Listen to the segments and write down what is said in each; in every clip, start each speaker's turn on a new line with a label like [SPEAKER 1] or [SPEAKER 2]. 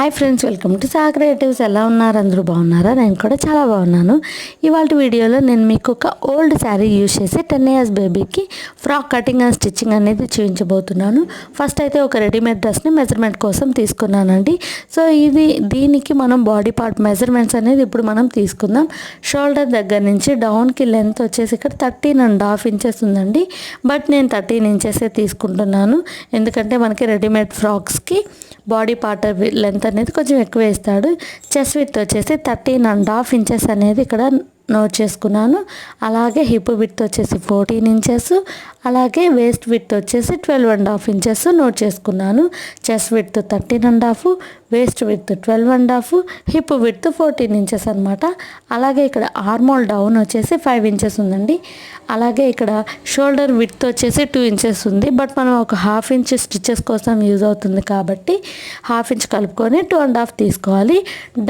[SPEAKER 1] Hi friends, welcome to Sagar creatives. ఎలా ఉన్నారు? అందరూ బాగున్నారా? నేను కూడా చాలా బాగున్నాను. ఇవాళ వీడియోలో నేను మీకు ఒక ఓల్డ్ శారీ యూజ్ చేసి 10 years బేబీకి ఫ్రాక్ కటింగ్ అండ్ స్టిచ్చింగ్ అనేది చూపించబోతున్నాను. ఫస్ట్ అయితే ఒక రెడీమేడ్ డ్రెస్ని మెజర్మెంట్ కోసం తీసుకున్నానండి. సో దీనికి మనం బాడీ పార్ట్ మెజర్మెంట్స్ అనేది ఇప్పుడు మనం తీసుకుందాం. షోల్డర్ దగ్గర నుంచి డౌన్కి లెంత్ వచ్చేసి ఇక్కడ 13.5 inches ఉందండి. బట్ నేను 13 inches తీసుకుంటున్నాను, ఎందుకంటే మనకి రెడీమేడ్ ఫ్రాక్స్కి బాడీ పార్ట్ లెంత్ అనేది కొంచెం ఎక్కువ వేస్తాడు. చెస్ట్ విడ్త్ వచ్చేసి 13.5 inches అనేది ఇక్కడ నోట్ చేసుకున్నాను. అలాగే హిప్ విడ్త్ వచ్చేసి 14 inches, అలాగే వేస్ట్ విడ్త్ వచ్చేసి 12.5 inches నోట్ చేసుకున్నాను. Chest width 13.5, waste width 12.5, hip width 14 inches అనమాట. అలాగే ఇక్కడ ఆర్మోల్ డౌన్ వచ్చేసి 5 inches ఉందండి. అలాగే ఇక్కడ షోల్డర్ విడ్త్ వచ్చేసి 2 inches ఉంది. బట్ మనం ఒక 1/2 inch స్టిచెస్ కోసం యూజ్ అవుతుంది కాబట్టి 1/2 inch కలుపుకొని 2.5 తీసుకోవాలి.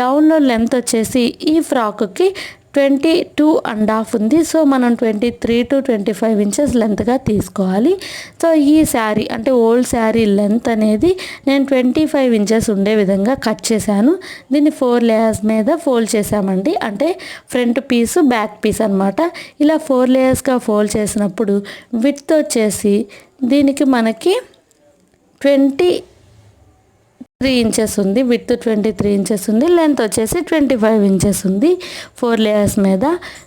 [SPEAKER 1] డౌన్లో లెంత్ వచ్చేసి ఈ ఫ్రాక్కి 22.5 ఉంది. సో మనం 23 to 25 inches లెంత్గా తీసుకోవాలి. సో ఈ శారీ అంటే ఓల్డ్ శారీ లెంత్ అనేది నేను 25 inches ఉండే విధంగా కట్ చేశాను. దీన్ని 4 layers మీద ఫోల్డ్ చేశామండి. అంటే ఫ్రంట్ పీస్, బ్యాక్ పీస్ అనమాట. ఇలా 4 layers ఫోల్డ్ చేసినప్పుడు విడ్త్ వచ్చేసి దీనికి మనకి 23 inches ఉంది. విడ్త్ 23 inches ఉంది. లెంత్ వచ్చేసి 25 inches ఉంది 4 layers మీద.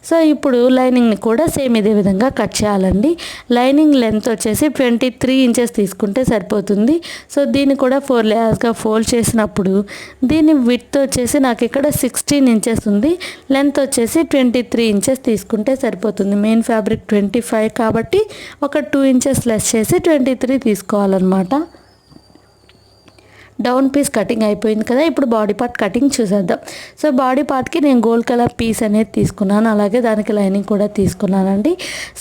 [SPEAKER 1] సో ఇప్పుడు లైనింగ్ని కూడా సేమ్ ఇదే విధంగా కట్ చేయాలండి. లైనింగ్ లెంత్ వచ్చేసి 23 inches తీసుకుంటే సరిపోతుంది. సో దీన్ని కూడా 4 layers ఫోల్డ్ చేసినప్పుడు దీని విడ్త్ వచ్చేసి నాకు ఇక్కడ 16 inches ఉంది. లెంత్ వచ్చేసి 23 inches తీసుకుంటే సరిపోతుంది. మెయిన్ ఫ్యాబ్రిక్ 25 కాబట్టి ఒక 2 inches లెస్ చేసి 23 తీసుకోవాలన్నమాట. డౌన్ పీస్ కటింగ్ అయిపోయింది కదా. ఇప్పుడు బాడీ పార్ట్ కటింగ్ చూసేద్దాం. సో బాడీ పార్ట్కి నేను గోల్డ్ కలర్ పీస్ అనేది తీసుకున్నాను. అలాగే దానికి లైనింగ్ కూడా తీసుకున్నానండి.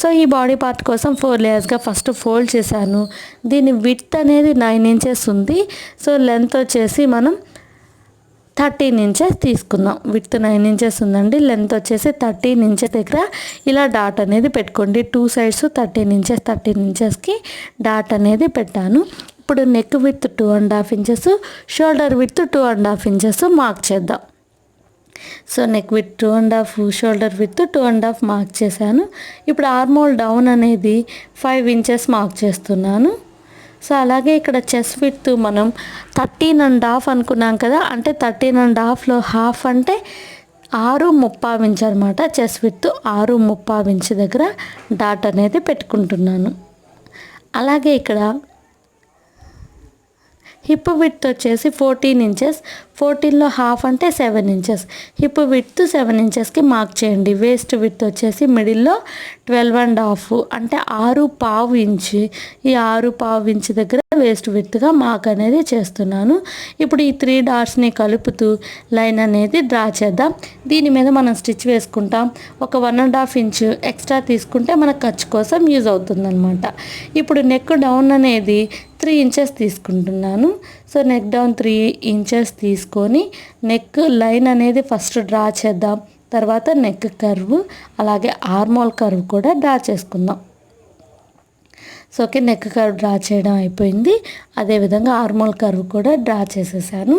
[SPEAKER 1] సో ఈ బాడీ పార్ట్ కోసం 4 layers ఫస్ట్ ఫోల్డ్ చేశాను. దీని విడ్త్ అనేది 9 inches ఉంది. సో లెంత్ వచ్చేసి మనం 13 inches తీసుకుందాం. విడ్త్ 9 inches ఉందండి. లెంత్ వచ్చేసి 13 inches దగ్గర ఇలా డాట్ అనేది పెట్టుకోండి. 2 sides 13 inchesకి డాట్ అనేది పెట్టాను. ఇప్పుడు neck width 2.5 inches, shoulder width 2.5 inches mark చేద్దాం. So neck width 2.5, shoulder width 2.5 mark చేశాను. ఇప్పుడు ఆర్మోల్ డౌన్ అనేది 5 inches మార్క్ చేస్తున్నాను. సో అలాగే ఇక్కడ చెస్ట్ విడ్త్ మనం 13.5 అనుకున్నాం కదా. అంటే 13.5లో హాఫ్ అంటే 6.5 inch అనమాట. చెస్ట్ విడ్త్ 6.5 inch దగ్గర డాట్ అనేది పెట్టుకుంటున్నాను. అలాగే ఇక్కడ హిప్ విడ్త్ వచ్చేసి 14 inches. 14లో హాఫ్ అంటే 7 inches. హిప్ విడ్త్ 7 inchesకి మార్క్ చేయండి. వేస్ట్ విడ్త్ వచ్చేసి మిడిల్లో 12.5 అంటే 6.5 inch. ఈ 6.5 inch దగ్గర వేస్ట్ విడ్త్గా మార్క్ అనేది చేస్తున్నాను. ఇప్పుడు ఈ 3 dotsని కలుపుతూ లైన్ అనేది డ్రా చేద్దాం. దీని మీద మనం స్టిచ్ వేసుకుంటాం. ఒక 1.5 inch ఎక్స్ట్రా తీసుకుంటే మన ఖర్చు కోసం యూజ్ అవుతుంది అనమాట. ఇప్పుడు నెక్ డౌన్ అనేది 3 inches తీసుకుంటున్నాను. సో నెక్ డౌన్ 3 inches తీసుకొని నెక్ లైన్ అనేది ఫస్ట్ డ్రా చేద్దాం. తర్వాత నెక్ కర్వ్, అలాగే ఆర్మోల్ కర్వ్ కూడా డ్రా చేసుకుందాం. So okay, neck curve draw చేయడం అయిపోయింది. అదేవిధంగా ఆర్మోల్ కర్వ్ కూడా డ్రా చేసేసాను.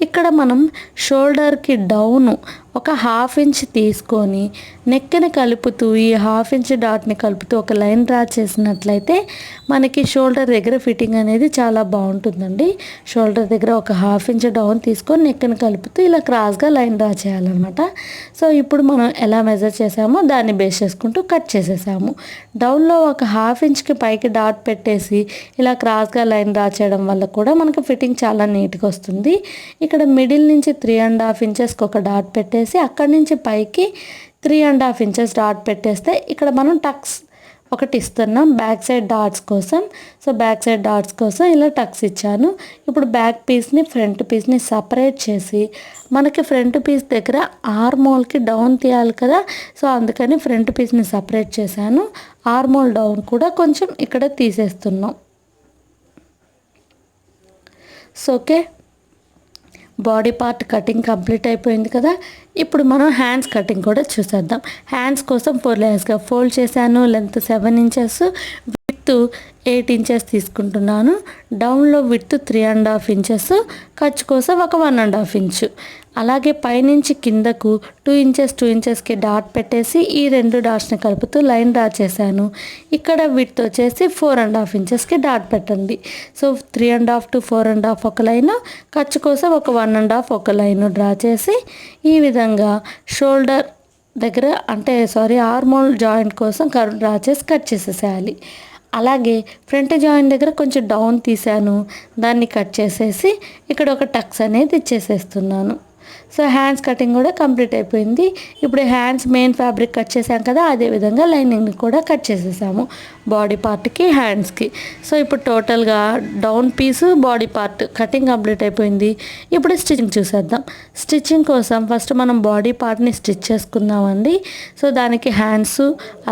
[SPEAKER 1] ఇక్కడ మనం షోల్డర్కి డౌను ఒక 1/2 inch తీసుకొని నెక్ని కలుపుతూ ఈ 1/2 inch డాట్ని కలుపుతూ ఒక లైన్ డ్రా చేసినట్లయితే మనకి షోల్డర్ దగ్గర ఫిట్టింగ్ అనేది చాలా బాగుంటుందండి. షోల్డర్ దగ్గర ఒక 1/2 inch డౌన్ తీసుకొని నెక్ని కలుపుతూ ఇలా క్రాస్గా లైన్ డ్రా చేయాలన్నమాట. సో ఇప్పుడు మనం ఎలా మెజర్ చేసామో దాన్ని బేస్ చేసుకుంటూ కట్ చేసేసాము. డౌన్లో ఒక 1/2 inchకి పైకి డాట్ పెట్టేసి ఇలా క్రాస్గా లైన్ డ్రా చేయడం వల్ల కూడా మనకి ఫిట్టింగ్ చాలా నీట్గా వస్తుంది. ఇక్కడ మిడిల్ నుంచి 3.5 inchesకి ఒక డాట్ పెట్టేసి అక్కడి నుంచి పైకి 3.5 inches డాట్ పెట్టేస్తే ఇక్కడ మనం టక్స్ ఒకటి ఇస్తున్నాం బ్యాక్ సైడ్ డాట్స్ కోసం. సో బ్యాక్ సైడ్ డాట్స్ కోసం ఇలా టక్స్ ఇచ్చాను. ఇప్పుడు బ్యాక్ పీస్ని ఫ్రంట్ పీస్ని సపరేట్ చేసి మనకి ఫ్రంట్ పీస్ దగ్గర ఆర్మోల్కి డౌన్ తీయాలి కదా. సో అందుకని ఫ్రంట్ పీస్ని సపరేట్ చేశాను. ఆర్మోల్ డౌన్ కూడా కొంచెం ఇక్కడ తీసేస్తున్నాం. So okay, body part cutting complete అయిపోయింది కదా. ఇప్పుడు మనం హ్యాండ్స్ కటింగ్ కూడా చూసేద్దాం. హ్యాండ్స్ కోసం 4 layers ఫోల్డ్ చేశాను. Length 7 inches, width width 8 inches తీసుకుంటున్నాను. డౌన్లో విడ్త్ 3.5 ఇంచెస్, ఖర్చు కోసం ఒక 1.5 ఇంచు. అలాగే పైనుంచి కిందకు 2 ఇంచెస్కి డాట్ పెట్టేసి ఈ 2 డాట్స్ని కలుపుతూ లైన్ డ్రా చేశాను. ఇక్కడ విడ్త్ వచ్చేసి 4.5 ఇంచెస్కి డాట్ పెట్టండి. సో 3.5 to 4.5 ఒక లైను, ఖర్చు కోసం ఒక 1.5 ఒక లైను డ్రా చేసి ఈ విధంగా షోల్డర్ దగ్గర ఆర్మోల్ జాయింట్ కోసం కర్వ్ డ్రా చేసి కట్ చేసేసేయాలి. అలాగే ఫ్రంట్ జాయింట్ దగ్గర కొంచెం డౌన్ తీసాను, దాన్ని కట్ చేసేసి ఇక్కడ ఒక టక్స్ అనేది ఇచ్చేసేస్తున్నాను. సో హ్యాండ్స్ కటింగ్ కూడా కంప్లీట్ అయిపోయింది. ఇప్పుడు హ్యాండ్స్ మెయిన్ ఫ్యాబ్రిక్ కట్ చేసాం కదా, అదేవిధంగా లైనింగ్ని కూడా కట్ చేసేసాము బాడీ పార్ట్కి, హ్యాండ్స్కి. సో ఇప్పుడు టోటల్గా డౌన్ పీసు బాడీ పార్ట్ కటింగ్ కంప్లీట్ అయిపోయింది. ఇప్పుడు స్టిచ్చింగ్ చూసేద్దాం. స్టిచ్చింగ్ కోసం ఫస్ట్ మనం బాడీ పార్ట్ని స్టిచ్ చేసుకుందామండి. సో దానికి హ్యాండ్స్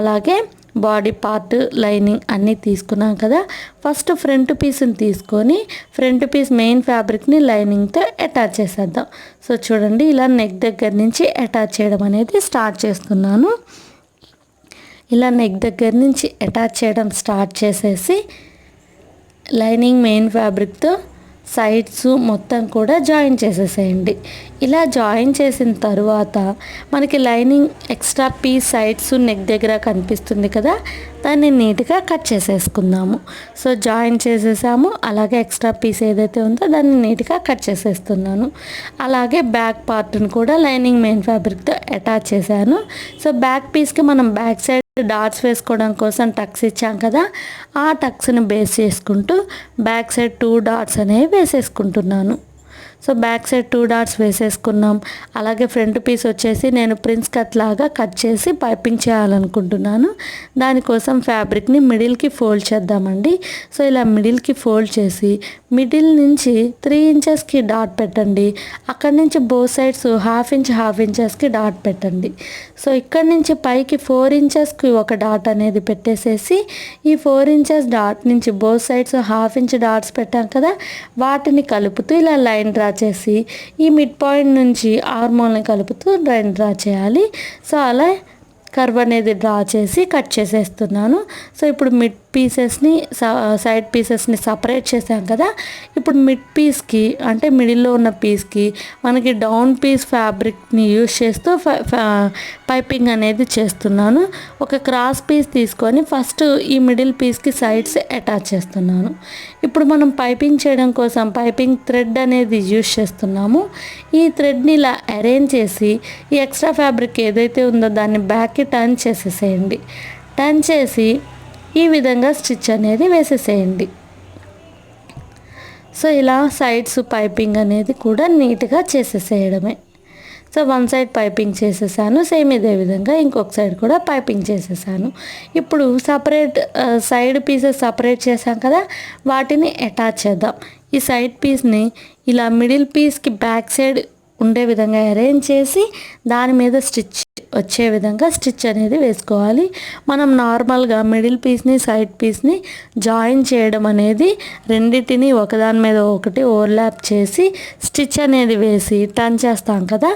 [SPEAKER 1] అలాగే బాడీ పార్ట్ లైనింగ్ అన్నీ తీసుకున్నాం కదా. ఫస్ట్ ఫ్రంట్ పీస్ని తీసుకొని ఫ్రంట్ పీస్ మెయిన్ ఫ్యాబ్రిక్ని లైనింగ్తో అటాచ్ చేసేద్దాం. సో చూడండి, ఇలా నెక్ దగ్గర నుంచి అటాచ్ చేయడం అనేది స్టార్ట్ చేస్తున్నాను. ఇలా నెక్ దగ్గర నుంచి అటాచ్ చేయడం స్టార్ట్ చేసేసి లైనింగ్ మెయిన్ ఫ్యాబ్రిక్తో సైడ్స్ మొత్తం కూడా జాయిన్ చేసేసేయండి. ఇలా జాయిన్ చేసిన తర్వాత మనకి lining extra piece sides neck దగ్గర కనిపిస్తుంది కదా, దాన్ని నీట్గా కట్ చేసేసుకుందాము. సో జాయిన్ చేసేసాము. అలాగే ఎక్స్ట్రా పీస్ ఏదైతే ఉందో దాన్ని నీట్గా కట్ చేసేస్తున్నాను. అలాగే బ్యాక్ పార్ట్ని కూడా లైనింగ్ మెయిన్ ఫ్యాబ్రిక్తో అటాచ్ చేశాను. సో బ్యాక్ పీస్కి మనం బ్యాక్ సైడ్ డాట్స్ వేసుకోవడం కోసం టక్స్ ఇచ్చాం కదా, ఆ టక్స్ని బేస్ చేసుకుంటూ బ్యాక్ సైడ్ 2 డాట్స్ అనేవి వేసేసుకుంటున్నాను. సో బ్యాక్ సైడ్ 2 డాట్స్ వేసేసుకున్నాం. అలాగే ఫ్రంట్ పీస్ వచ్చేసి నేను ప్రిన్స్ కట్ లాగా కట్ చేసి పైపింగ్ చేయాలనుకుంటున్నాను. దానికోసం ఫ్యాబ్రిక్ని మిడిల్కి ఫోల్డ్ చేద్దామండి. సో ఇలా మిడిల్కి ఫోల్డ్ చేసి మిడిల్ నుంచి 3 ఇంచెస్కి డాట్ పెట్టండి. అక్కడి నుంచి బోత్ సైడ్స్ హాఫ్ ఇంచెస్కి డాట్ పెట్టండి. సో ఇక్కడి నుంచి పైకి 4 ఇంచెస్కి ఒక డాట్ అనేది పెట్టేసేసి ఈ 4 ఇంచెస్ డాట్ నుంచి both sides half inch dots పెట్టాం కదా, వాటిని కలుపుతూ ఇలా లైన్ డ్రా చేసి ఈ మిడ్ పాయింట్ నుంచి ఆర్మోల్ని కలుపుతూ లైన్ డ్రా చేయాలి. సో అలా కర్వ్ అనేది డ్రా చేసి కట్ చేసేస్తున్నాను. సో ఇప్పుడు మిడ్ పీసెస్ని సైడ్ పీసెస్ని సపరేట్ చేసాం కదా, ఇప్పుడు మిడ్ పీస్కి అంటే మిడిల్లో ఉన్న పీస్కి మనకి డౌన్ పీస్ ఫ్యాబ్రిక్ని యూజ్ చేస్తూ పైపింగ్ అనేది చేస్తున్నాను. ఒక క్రాస్ పీస్ తీసుకొని ఫస్ట్ ఈ మిడిల్ పీస్కి సైడ్స్ అటాచ్ చేస్తున్నాను. ఇప్పుడు మనం పైపింగ్ చేయడం కోసం పైపింగ్ థ్రెడ్ అనేది యూజ్ చేస్తున్నాము. ఈ థ్రెడ్ని ఇలా అరేంజ్ చేసి ఈ ఎక్స్ట్రా ఫ్యాబ్రిక్ ఏదైతే ఉందో దాన్ని బ్యాక్కి టర్న్ చేసేసేయండి. టర్న్ చేసి ఈ విధంగా స్టిచ్ అనేది వేసేసేయండి. సో ఇలా సైడ్స్ పైపింగ్ అనేది కూడా నీట్గా చేసేసేయడమే. సో వన్ సైడ్ పైపింగ్ చేసేసాను, సేమ్ ఇదే విధంగా ఇంకొక సైడ్ కూడా పైపింగ్ చేసేసాను. ఇప్పుడు సపరేట్ సైడ్ పీసెస్ సపరేట్ చేసాం కదా, వాటిని అటాచ్ చేద్దాం. ఈ సైడ్ పీస్ని ఇలా మిడిల్ పీస్కి బ్యాక్ సైడ్ ఉండే విధంగా అరేంజ్ చేసి దాని మీద స్టిచ్ వచ్చే విధంగా స్టిచ్ అనేది వేసుకోవాలి. మనం నార్మల్గా మిడిల్ పీస్ని సైడ్ పీస్ని జాయిన్ చేయడం అనేది రెండింటిని ఒకదాని మీద ఒకటి ఓవర్లాప్ చేసి స్టిచ్ అనేది వేసి టర్న్ చేస్తాం కదా,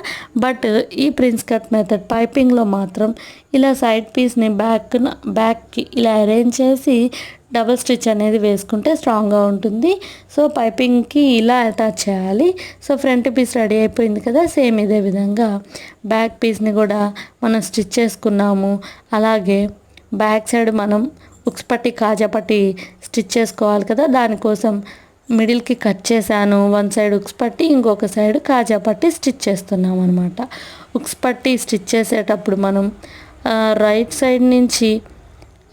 [SPEAKER 1] బట్ ఈ ప్రిన్స్ కట్ మెథడ్ పైపింగ్లో మాత్రం ఇలా సైడ్ పీస్ని బ్యాక్కి ఇలా అరేంజ్ చేసి డబుల్ స్టిచ్ అనేది వేసుకుంటే స్ట్రాంగ్గా ఉంటుంది. సో పైపింగ్కి ఇలా అటాచ్ చేయాలి. సో ఫ్రంట్ పీస్ రెడీ అయిపోయింది కదా, సేమ్ ఇదే విధంగా బ్యాక్ పీస్ని కూడా మనం స్టిచ్ చేసుకున్నాము. అలాగే బ్యాక్ సైడ్ మనం ఉక్స్ పట్టి కాజా పట్టి స్టిచ్ చేసుకోవాలి కదా, దానికోసం మిడిల్కి కట్ చేశాను. వన్ సైడ్ ఉక్స్ పట్టి ఇంకొక సైడ్ కాజా పట్టి స్టిచ్ చేస్తున్నాం అనమాట. ఉక్స్ పట్టి స్టిచ్ చేసేటప్పుడు మనం రైట్ సైడ్ నుంచి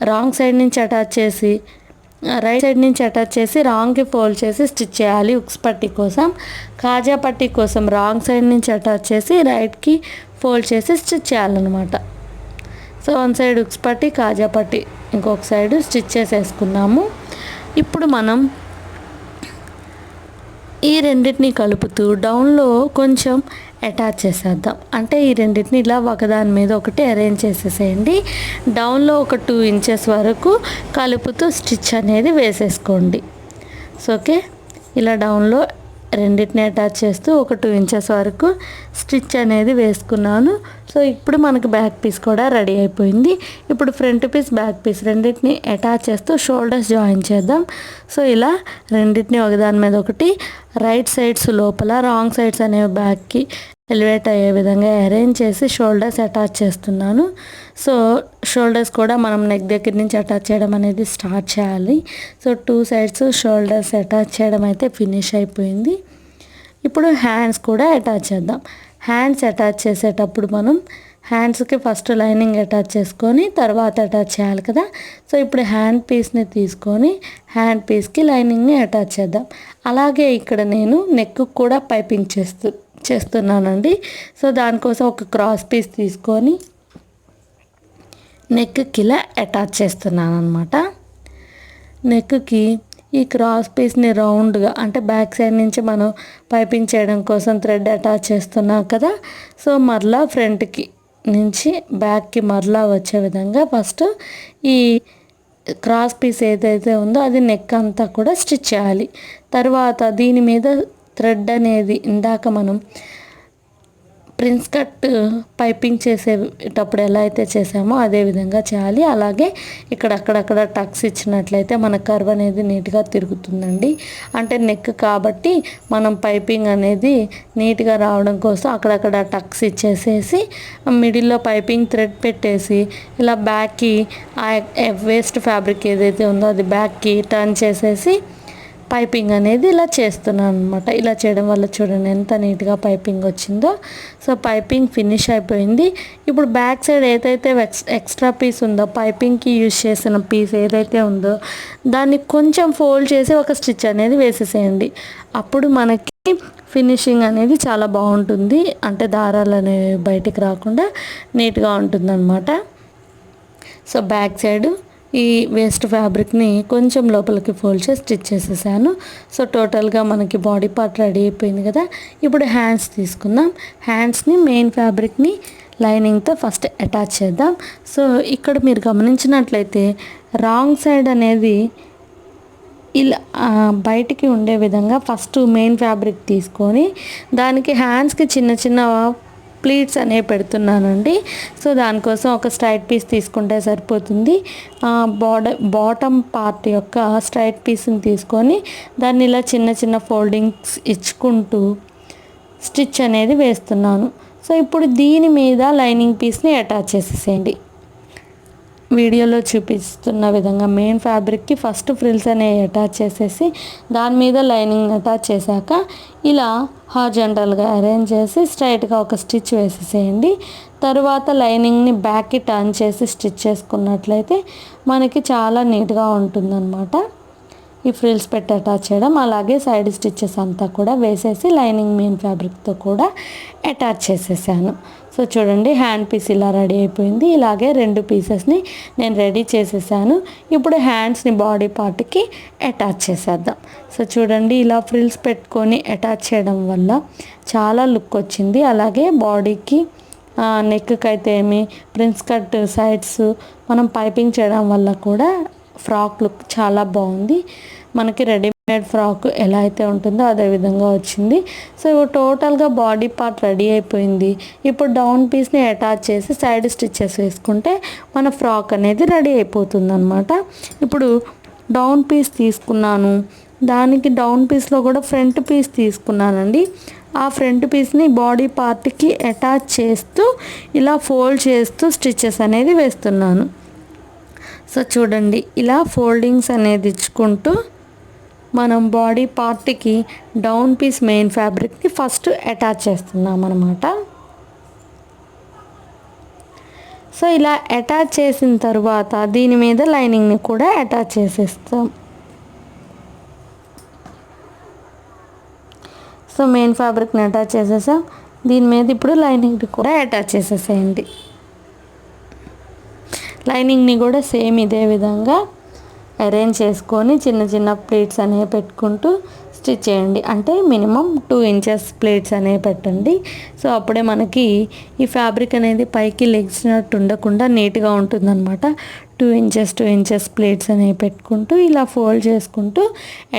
[SPEAKER 1] రాంగ్ సైడ్ నుంచి అటాచ్ చేసి రైట్ సైడ్ నుంచి అటాచ్ చేసి రాంగ్కి ఫోల్డ్ చేసి స్టిచ్ చేయాలి ఉక్స్ పట్టి కోసం. కాజా పట్టి కోసం రాంగ్ సైడ్ నుంచి అటాచ్ చేసి రైట్కి ఫోల్డ్ చేసి స్టిచ్ చేయాలన్నమాట. సో వన్ సైడ్ ఉక్స్ పట్టి కాజా పట్టి ఇంకొక సైడ్ స్టిచ్ చేసేసుకున్నాము. ఇప్పుడు మనం ఈ రెండింటిని కలుపుతూ డౌన్లో కొంచెం అటాచ్ చేసేద్దాం. అంటే ఈ రెండింటిని ఇలా ఒకదాని మీద ఒకటి అరేంజ్ చేసేసేయండి. డౌన్లో ఒక 2 ఇంచెస్ వరకు కలుపుతూ స్టిచ్ అనేది వేసేసుకోండి. సో ఓకే, ఇలా డౌన్లో రెండింటిని అటాచ్ చేస్తూ ఒక 2 ఇంచెస్ వరకు స్టిచ్ అనేది వేసుకున్నాను. సో ఇప్పుడు మనకి బ్యాక్ పీస్ కూడా రెడీ అయిపోయింది. ఇప్పుడు ఫ్రంట్ పీస్ బ్యాక్ పీస్ రెండింటిని అటాచ్ చేస్తూ షోల్డర్స్ జాయిన్ చేద్దాం. సో ఇలా రెండింటిని ఒకదాని మీద ఒకటి రైట్ సైడ్స్ లోపల, రాంగ్ సైడ్స్ అనేవి బ్యాక్కి ఎలివేట్ అయ్యే విధంగా అరేంజ్ చేసి షోల్డర్స్ అటాచ్ చేస్తున్నాను. సో షోల్డర్స్ కూడా మనం నెక్ దగ్గర నుంచి అటాచ్ చేయడం అనేది స్టార్ట్ చేయాలి. సో 2 సైడ్స్ షోల్డర్స్ అటాచ్ చేయడం అయితే ఫినిష్ అయిపోయింది. ఇప్పుడు హ్యాండ్స్ కూడా అటాచ్ చేద్దాం. హ్యాండ్స్ అటాచ్ చేసేటప్పుడు మనం హ్యాండ్స్కి ఫస్ట్ లైనింగ్ అటాచ్ చేసుకొని తర్వాత అటాచ్ చేయాలి కదా. సో ఇప్పుడు హ్యాండ్ పీస్ని తీసుకొని హ్యాండ్ పీస్కి లైనింగ్ని అటాచ్ చేద్దాం. అలాగే ఇక్కడ నేను నెక్ కూడా పైపింగ్ చేస్తున్నానండి. సో దానికోసం ఒక క్రాస్ పీస్ తీసుకొని నెక్కి ఇలా అటాచ్ చేస్తున్నాను అనమాట. నెక్కి ఈ క్రాస్ పీస్ని రౌండ్గా అంటే బ్యాక్ సైడ్ నుంచి మనం పైపింగ్ చేయడం కోసం థ్రెడ్ అటాచ్ చేస్తున్నాం కదా. సో మరలా ఫ్రంట్కి నుంచి బ్యాక్కి మరలా వచ్చే విధంగా ఫస్ట్ ఈ క్రాస్ పీస్ ఏదైతే ఉందో అది నెక్ అంతా కూడా స్టిచ్ చేయాలి. తర్వాత దీని మీద థ్రెడ్ అనేది ఇందాక మనం ప్రిన్స్ కట్ పైపింగ్ చేసేటప్పుడు ఎలా అయితే చేసామో అదే విధంగా చేయాలి. అలాగే ఇక్కడ అక్కడక్కడ టక్స్ ఇచ్చినట్లయితే మన కర్వ్ అనేది నీట్గా తిరుగుతుందండి. అంటే నెక్ కాబట్టి మనం పైపింగ్ అనేది నీట్గా రావడం కోసం అక్కడక్కడ టక్స్ ఇచ్చేసేసి మిడిల్లో పైపింగ్ థ్రెడ్ పెట్టేసి ఇలా బ్యాక్కి వేస్ట్ ఫ్యాబ్రిక్ ఏదైతే ఉందో అది బ్యాక్కి టర్న్ చేసేసి పైపింగ్ అనేది ఇలా చేస్తున్నాను అనమాట. ఇలా చేయడం వల్ల చూడండి ఎంత నీట్గా పైపింగ్ వచ్చిందో. సో పైపింగ్ ఫినిష్ అయిపోయింది. ఇప్పుడు బ్యాక్ సైడ్ ఏదైతే ఎక్స్ట్రా పీస్ ఉందో పైపింగ్కి యూజ్ చేసిన పీస్ ఏదైతే ఉందో దాన్ని కొంచెం ఫోల్డ్ చేసి ఒక స్టిచ్ అనేది వేసేసేయండి. అప్పుడు మనకి ఫినిషింగ్ అనేది చాలా బాగుంటుంది. అంటే దారాలు అనేవి బయటికి రాకుండా నీట్గా ఉంటుంది అనమాట. సో బ్యాక్ సైడ్ ఈ వేస్ట్ ఫ్యాబ్రిక్ని కొంచెం లోపలికి ఫోల్డ్ చేసి స్టిచ్ చేసేసాను. సో టోటల్గా మనకి బాడీ పార్ట్ రెడీ అయిపోయింది కదా. ఇప్పుడు హ్యాండ్స్ తీసుకుందాం. హ్యాండ్స్ని మెయిన్ ఫ్యాబ్రిక్ని లైనింగ్తో ఫస్ట్ అటాచ్ చేద్దాం. సో ఇక్కడ మీరు గమనించినట్లయితే రాంగ్ సైడ్ అనేది ఇలా బయటికి ఉండే విధంగా ఫస్ట్ మెయిన్ ఫ్యాబ్రిక్ తీసుకొని దానికి హ్యాండ్స్కి చిన్న చిన్న ప్లీట్స్ అనేవి పెడుతున్నానండి. సో దానికోసం ఒక స్ట్రైట్ పీస్ తీసుకుంటే సరిపోతుంది. బాటమ్ పార్ట్ యొక్క స్ట్రైట్ పీస్ని తీసుకొని దాన్ని ఇలా చిన్న చిన్న ఫోల్డింగ్స్ ఇచ్చుకుంటూ స్టిచ్ అనేది వేస్తున్నాను. సో ఇప్పుడు దీని మీద లైనింగ్ పీస్ని అటాచ్ చేసేసేయండి. వీడియోలో చూపిస్తున్న విధంగా మెయిన్ ఫ్యాబ్రిక్కి ఫస్ట్ ఫ్రిల్స్ అనేవి అటాచ్ చేసేసి దాని మీద లైనింగ్ అటాచ్ చేశాక ఇలా హారిజాంటల్గా అరేంజ్ చేసి స్ట్రైట్గా ఒక స్టిచ్ వేసేసేయండి. తర్వాత లైనింగ్ని బ్యాక్కి టర్న్ చేసి స్టిచ్ చేసుకున్నట్లయితే మనకి చాలా నీట్గా ఉంటుందన్నమాట. ఈ ఫ్రిల్స్ పెట్టి అటాచ్ చేయడం, అలాగే సైడ్ స్టిచ్చెస్ అంతా కూడా వేసేసి లైనింగ్ మెయిన్ ఫ్యాబ్రిక్తో కూడా అటాచ్ చేసేసాను. సో చూడండి హ్యాండ్ పీస్ ఇలా రెడీ అయిపోయింది. ఇలాగే 2 పీసెస్ని నేను రెడీ చేసేసాను. ఇప్పుడు హ్యాండ్స్ని బాడీ పార్ట్కి అటాచ్ చేసేద్దాం. సో చూడండి ఇలా ఫ్రిల్స్ పెట్టుకొని అటాచ్ చేయడం వల్ల చాలా లుక్ వచ్చింది. అలాగే బాడీకి నెక్కి అయితే ఏమి ప్రిన్స్ కట్ సైడ్స్ మనం పైపింగ్ చేయడం వల్ల కూడా ఫ్రాక్ లుక్ చాలా బాగుంది. మనకి రెడీమేడ్ ఫ్రాక్ ఎలా అయితే ఉంటుందో అదే విధంగా వచ్చింది. సో టోటల్గా బాడీ పార్ట్ రెడీ అయిపోయింది. ఇప్పుడు డౌన్ పీస్ని అటాచ్ చేసి సైడ్ స్టిచ్చెస్ వేసుకుంటే మన ఫ్రాక్ అనేది రెడీ అయిపోతుంది అనమాట. ఇప్పుడు డౌన్ పీస్ తీసుకున్నాను. దానికి డౌన్ పీస్లో కూడా ఫ్రంట్ పీస్ తీసుకున్నానండి. ఆ ఫ్రంట్ పీస్ని బాడీ పార్ట్కి అటాచ్ చేస్తూ ఇలా ఫోల్డ్ చేస్తూ స్టిచ్చెస్ అనేది వేస్తున్నాను. సో చూడండి ఇలా ఫోల్డింగ్స్ అనేది ఇచ్చుకుంటూ మనం బాడీ పార్ట్కి డౌన్ పీస్ మెయిన్ ఫ్యాబ్రిక్ని ఫస్ట్ అటాచ్ చేస్తున్నాం అన్నమాట. సో ఇలా అటాచ్ చేసిన తర్వాత దీని మీద లైనింగ్ని కూడా అటాచ్ చేసేస్తాం. సో మెయిన్ ఫ్యాబ్రిక్ని అటాచ్ చేసేసాం. దీని మీద ఇప్పుడు లైనింగ్ని కూడా అటాచ్ చేసేసేయండి. లైనింగ్ని కూడా సేమ్ ఇదే విధంగా అరేంజ్ చేసుకొని చిన్న చిన్న ప్లేట్స్ అనేవి పెట్టుకుంటూ స్టిచ్ చేయండి. అంటే మినిమం 2 ఇంచెస్ ప్లేట్స్ అనేవి పెట్టండి. సో అప్పుడే మనకి ఈ ఫ్యాబ్రిక్ అనేది పైకి లెగ్సినట్టు ఉండకుండా నీట్గా ఉంటుందన్నమాట. 2 ఇంచెస్ ప్లేట్స్ అనేవి పెట్టుకుంటూ ఇలా ఫోల్డ్ చేసుకుంటూ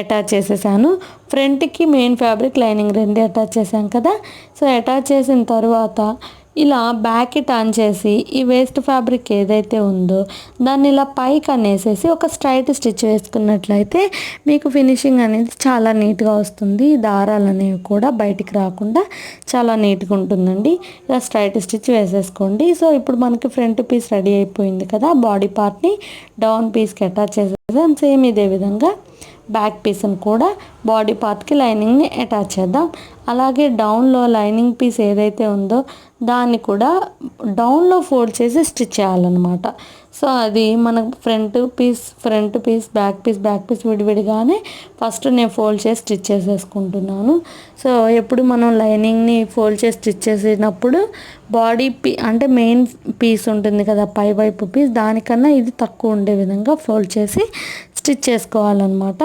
[SPEAKER 1] అటాచ్ చేసేసాను. ఫ్రంట్కి మెయిన్ ఫ్యాబ్రిక్, లైనింగ్ రెండు అటాచ్ చేశాం కదా. సో అటాచ్ చేసిన తర్వాత ఇలా బ్యాక్కి టర్న్ చేసి ఈ వేస్ట్ ఫ్యాబ్రిక్ ఏదైతే ఉందో దాన్ని ఇలా పైకి అనేసేసి ఒక స్ట్రైట్ స్టిచ్ వేసుకున్నట్లయితే మీకు ఫినిషింగ్ అనేది చాలా నీట్గా వస్తుంది. దారాలు అనేవి కూడా బయటికి రాకుండా చాలా నీట్గా ఉంటుందండి. ఇలా స్ట్రైట్ స్టిచ్ వేసేసుకోండి. సో ఇప్పుడు మనకి ఫ్రంట్ పీస్ రెడీ అయిపోయింది కదా. బాడీ పార్ట్ని డౌన్ పీస్కి అటాచ్ చేసేసాం. సేమ్ ఇదే విధంగా బ్యాక్ పీస్ని కూడా బాడీ పార్ట్కి లైనింగ్ని అటాచ్ చేద్దాం. అలాగే డౌన్లో లైనింగ్ పీస్ ఏదైతే ఉందో దాన్ని కూడా డౌన్లో ఫోల్డ్ చేసి స్టిచ్ చేయాలన్నమాట. సో అది మన ఫ్రంట్ పీస్ బ్యాక్ పీస్ విడివిడిగానే ఫస్ట్ నేను ఫోల్డ్ చేసి స్టిచ్ చేసేసుకుంటున్నాను. సో ఎప్పుడు మనం లైనింగ్ని ఫోల్డ్ చేసి స్టిచ్ చేసినప్పుడు బాడీ అంటే మెయిన్ పీస్ ఉంటుంది కదా, పై వైపు పీస్, దానికన్నా ఇది తక్కువ ఉండే విధంగా ఫోల్డ్ చేసి స్టిచ్ చేసుకోవాలన్నమాట.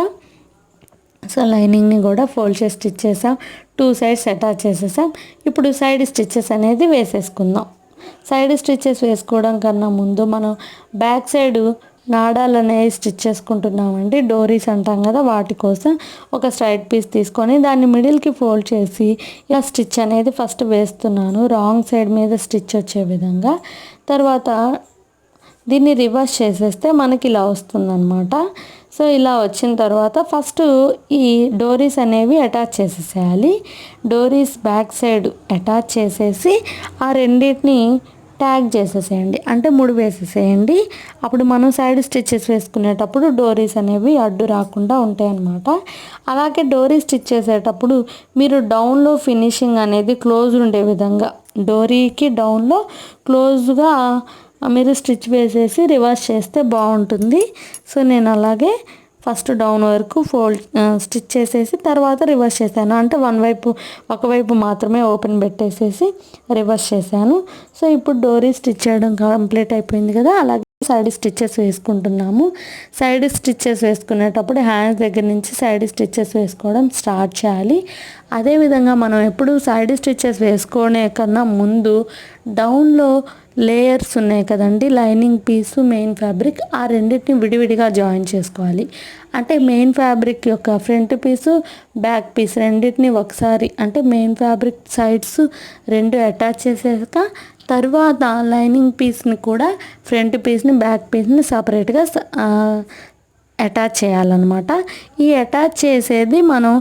[SPEAKER 1] సో లైనింగ్ని కూడా ఫోల్డ్ చేసి స్టిచ్ చేసాం. 2 సైడ్స్ అటాచ్ చేసేసాం. ఇప్పుడు సైడ్ స్టిచ్చెస్ అనేది వేసేసుకుందాం. సైడ్ స్టిచ్చెస్ వేసుకోవడం కన్నా ముందు మనం బ్యాక్ సైడ్ నాడాలు అనేవి స్టిచ్ చేసుకుంటున్నామండి. డోరీస్ అంటాం కదా, వాటి కోసం ఒక స్ట్రైట్ పీస్ తీసుకొని దాన్ని మిడిల్కి ఫోల్డ్ చేసి ఇలా స్టిచ్ అనేది ఫస్ట్ వేస్తున్నాను, రాంగ్ సైడ్ మీద స్టిచ్ వచ్చే విధంగా. తర్వాత దీన్ని రివర్స్ చేసేస్తే మనకి ఇలా వస్తుందన్నమాట. సో ఇలా వచ్చిన తర్వాత ఫస్ట్ ఈ డోరీస్ అనేవి అటాచ్ చేసేసేయాలి. డోరీస్ బ్యాక్ సైడ్ అటాచ్ చేసేసి ఆ రెండింటిని ట్యాగ్ చేసేసేయండి, అంటే ముడి వేసేసేయండి. అప్పుడు మనం సైడ్ స్టిచ్చెస్ వేసుకునేటప్పుడు డోరీస్ అనేవి అడ్డు రాకుండా ఉంటాయి అన్నమాట. అలాగే డోరీ స్టిచ్ చేసేటప్పుడు మీరు డౌన్లో ఫినిషింగ్ అనేది క్లోజ్ ఉండే విధంగా డోరీకి డౌన్లో క్లోజ్గా మీరు స్టిచ్ వేసేసి రివర్స్ చేస్తే బాగుంటుంది. సో నేను అలాగే ఫస్ట్ డౌన్ వరకు స్టిచ్ చేసేసి తర్వాత రివర్స్ చేశాను. అంటే ఒకవైపు మాత్రమే ఓపెన్ పెట్టేసేసి రివర్స్ చేశాను. సో ఇప్పుడు డోరీ స్టిచ్ చేయడం కంప్లీట్ అయిపోయింది కదా. అలాగే సైడ్ స్టిచ్చెస్ వేసుకుంటున్నాము. సైడ్ స్టిచ్చెస్ వేసుకునేటప్పుడు హ్యాండ్స్ దగ్గర నుంచి సైడ్ స్టిచ్చెస్ వేసుకోవడం స్టార్ట్ చేయాలి. అదేవిధంగా మనం ఎప్పుడు సైడ్ స్టిచ్చెస్ వేసుకునే కన్నా ముందు డౌన్లో లేయర్స్ ఉన్నాయి కదండి, లైనింగ్ పీసు, మెయిన్ ఫ్యాబ్రిక్, ఆ రెండింటిని విడివిడిగా జాయిన్ చేసుకోవాలి. అంటే మెయిన్ ఫ్యాబ్రిక్ యొక్క ఫ్రంట్ పీసు, బ్యాక్ పీస్ రెండింటిని ఒకసారి, అంటే మెయిన్ ఫ్యాబ్రిక్ సైడ్స్ రెండు అటాచ్ చేసాక తర్వాత లైనింగ్ పీస్ని కూడా ఫ్రంట్ పీస్ని బ్యాక్ పీస్ని సపరేట్గా అటాచ్ చేయాలన్నమాట. ఈ అటాచ్ చేసేది మనం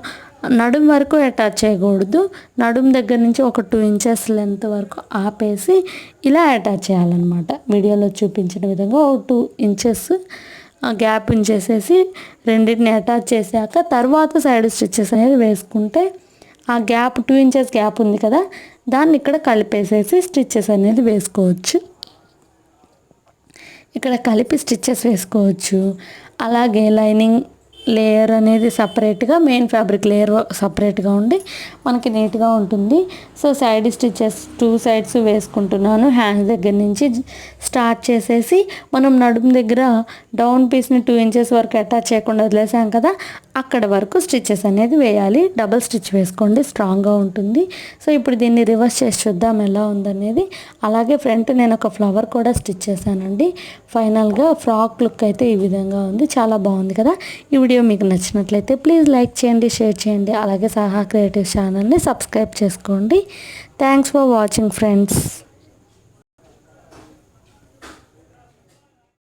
[SPEAKER 1] నడుం వరకు అటాచ్ చేయకూడదు. నడుం దగ్గర నుంచి ఒక 2 ఇంచెస్ లెంత్ వరకు ఆపేసి ఇలా అటాచ్ చేయాలన్నమాట. వీడియోలో చూపించిన విధంగా ఒక 2 ఇంచెస్ గ్యాప్ ఉంచేసేసి రెండింటిని అటాచ్ చేశాక తర్వాత సైడ్ స్టిచ్చెస్ అనేది వేసుకుంటే ఆ గ్యాప్ 2 ఇంచెస్ గ్యాప్ ఉంది కదా, దాన్ని ఇక్కడ కలిపేసేసి స్టిచ్చెస్ అనేది వేసుకోవచ్చు. ఇక్కడ కలిపి స్టిచ్చెస్ వేసుకోవచ్చు. అలాగే లైనింగ్ లేయర్ అనేది సపరేట్గా, మెయిన్ ఫ్యాబ్రిక్ లేయర్ సపరేట్గా ఉండి మనకి నీట్గా ఉంటుంది. సో సైడ్ స్టిచ్చెస్ 2 సైడ్స్ వేసుకుంటున్నాను. హ్యాండ్స్ దగ్గర నుంచి స్టార్ట్ చేసేసి మనం నడుము దగ్గర డౌన్ పీస్ని 2 ఇంచెస్ వరకు అటాచ్ చేయకుండా వదిలేసాం కదా, అక్కడ వరకు స్టిచ్చెస్ అనేది వేయాలి. డబుల్ స్టిచ్ వేసుకోండి, స్ట్రాంగ్గా ఉంటుంది. సో ఇప్పుడు దీన్ని రివర్స్ చేసి చూద్దాం ఎలా ఉందనేది. అలాగే ఫ్రంట్ నేను ఒక ఫ్లవర్ కూడా స్టిచ్ చేశానండి. ఫైనల్గా ఫ్రాక్ లుక్ అయితే ఈ విధంగా ఉంది, చాలా బాగుంది కదా. ఈ వీడియో మీకు నచ్చినట్లయితే ప్లీజ్ లైక్ చేయండి, షేర్ చేయండి. అలాగే సాహా క్రియేటివ్ ఛానల్ని సబ్స్క్రైబ్ చేసుకోండి. Thanks for watching friends.